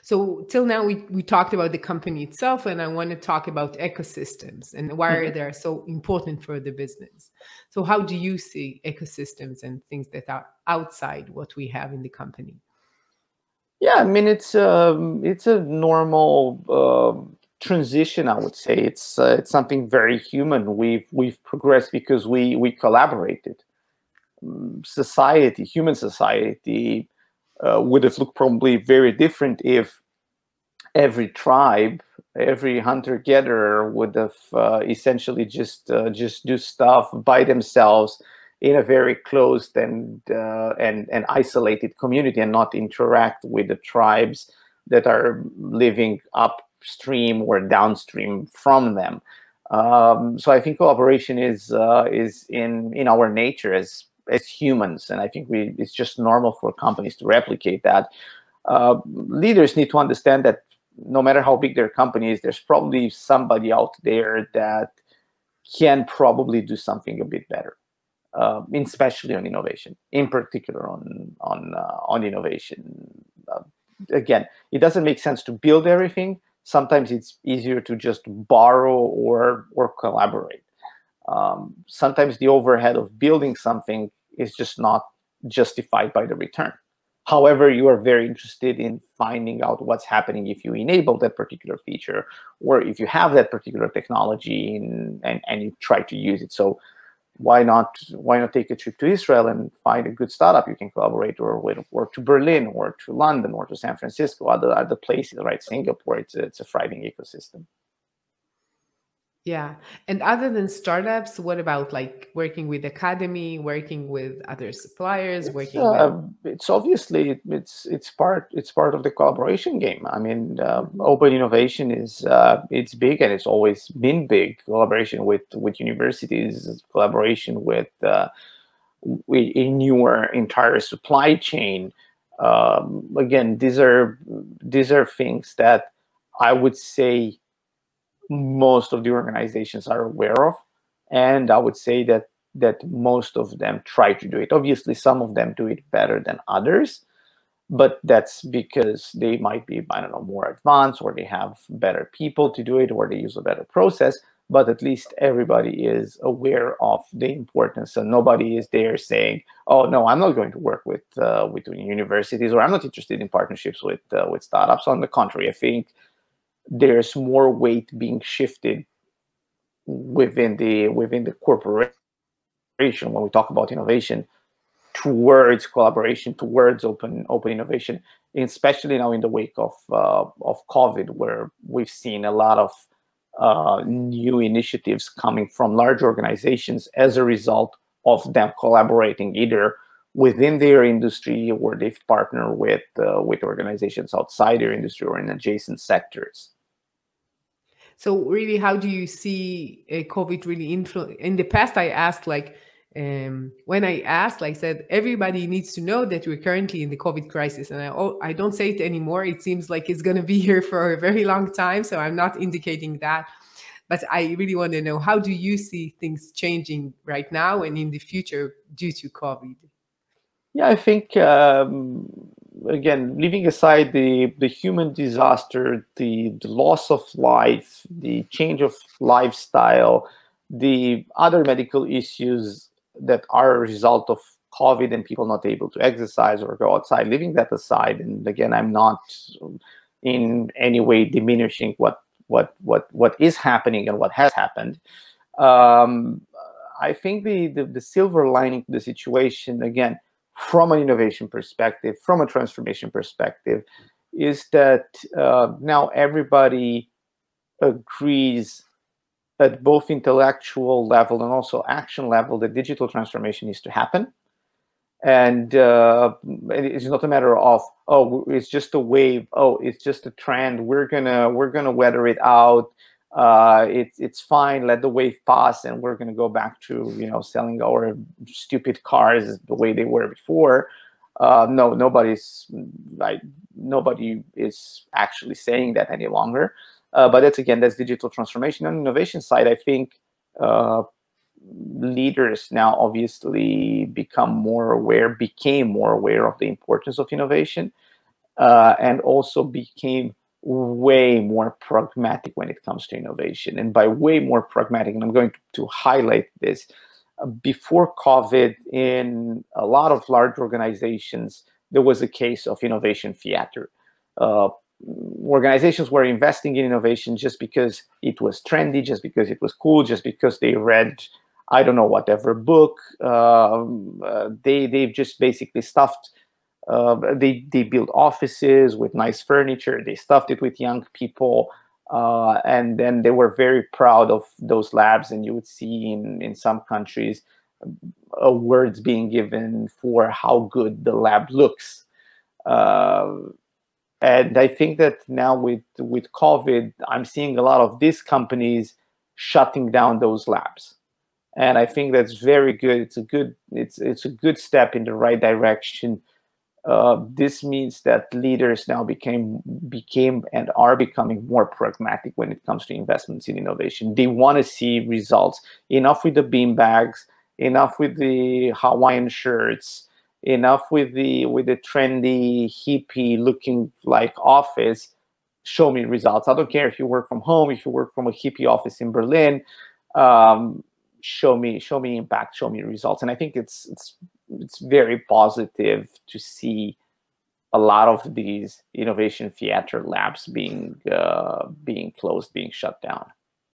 So till now, we talked about the company itself, and I want to talk about ecosystems and why they're so important for the business. So how do you see ecosystems and things that are outside what we have in the company? Yeah, I mean it's a normal transition. I would say it's something very human. We've progressed because we collaborated. Society, human society, would have looked probably very different if every tribe, every hunter-gatherer would have essentially just do stuff by themselves in a very closed and isolated community, and not interact with the tribes that are living upstream or downstream from them. So I think collaboration is in our nature as humans, and I think it's just normal for companies to replicate that. Leaders need to understand that no matter how big their company is, there's probably somebody out there that can probably do something a bit better, especially on innovation, in particular on innovation. Again, it doesn't make sense to build everything. Sometimes it's easier to just borrow or collaborate. Sometimes the overhead of building something is just not justified by the return. However, you are very interested in finding out what's happening if you enable that particular feature, or if you have that particular technology and you try to use it. So why not take a trip to Israel and find a good startup you can collaborate, or to Berlin, or to London, or to San Francisco, other places, right? Singapore, it's a thriving ecosystem. Yeah. And other than startups, what about like working with academy, working with other suppliers, working with... It's obviously it's part of the collaboration game. I mean, open innovation is it's big, and it's always been big. Collaboration with universities, collaboration with in your entire supply chain. Again, these are things that I would say most of the organizations are aware of, and I would say that most of them try to do it. Obviously, some of them do it better than others, but that's because they might be, I don't know, more advanced, or they have better people to do it, or they use a better process. But at least everybody is aware of the importance, and nobody is there saying, "Oh no, I'm not going to work with universities," or "I'm not interested in partnerships with startups." On the contrary, I think there's more weight being shifted within the corporation when we talk about innovation, towards collaboration, towards open innovation, especially now in the wake of COVID, where we've seen a lot of new initiatives coming from large organizations as a result of them collaborating either within their industry, or they've partnered with organizations outside their industry or in adjacent sectors. So really, how do you see COVID really influence? In the past, I asked when I asked, I said, everybody needs to know that we're currently in the COVID crisis. And I don't say it anymore. It seems like it's going to be here for a very long time. So I'm not indicating that. But I really want to know, how do you see things changing right now and in the future due to COVID? Yeah, I think, again, leaving aside the human disaster, the loss of life, the change of lifestyle, the other medical issues that are a result of COVID and people not able to exercise or go outside, leaving that aside. And again, I'm not in any way diminishing what is happening and what has happened. I think the silver lining to the situation, again, from an innovation perspective, from a transformation perspective, is that now everybody agrees at both intellectual level and also action level that digital transformation needs to happen. And it's not a matter of, oh, it's just a wave, oh, it's just a trend, we're gonna weather it out, it's fine, let the wave pass, and we're gonna go back to selling our stupid cars the way they were before. No, nobody is actually saying that any longer. But that's digital transformation. On the innovation side, I think leaders now obviously became more aware of the importance of innovation. and also became way more pragmatic when it comes to innovation. And by way more pragmatic, and I'm going to highlight this, before COVID, in a lot of large organizations, there was a case of innovation theater. Uh, Organizations were investing in innovation just because it was trendy, just because it was cool, just because they read, I don't know, whatever book. They've just basically stuffed. They built offices with nice furniture. They stuffed it with young people, and then they were very proud of those labs. And you would see in some countries awards being given for how good the lab looks. And I think that now with COVID, I'm seeing a lot of these companies shutting down those labs, and I think that's very good. It's a good step in the right direction. This means that leaders now became and are becoming more pragmatic when it comes to investments in innovation. They want to see results. Enough with the bean bags, enough with the Hawaiian shirts, enough with the trendy hippie looking like office. Show me results. I don't care if you work from home, if you work from a hippie office in Berlin. Um, Show me impact, show me results. And I think it's very positive to see a lot of these innovation theater labs being closed, being shut down.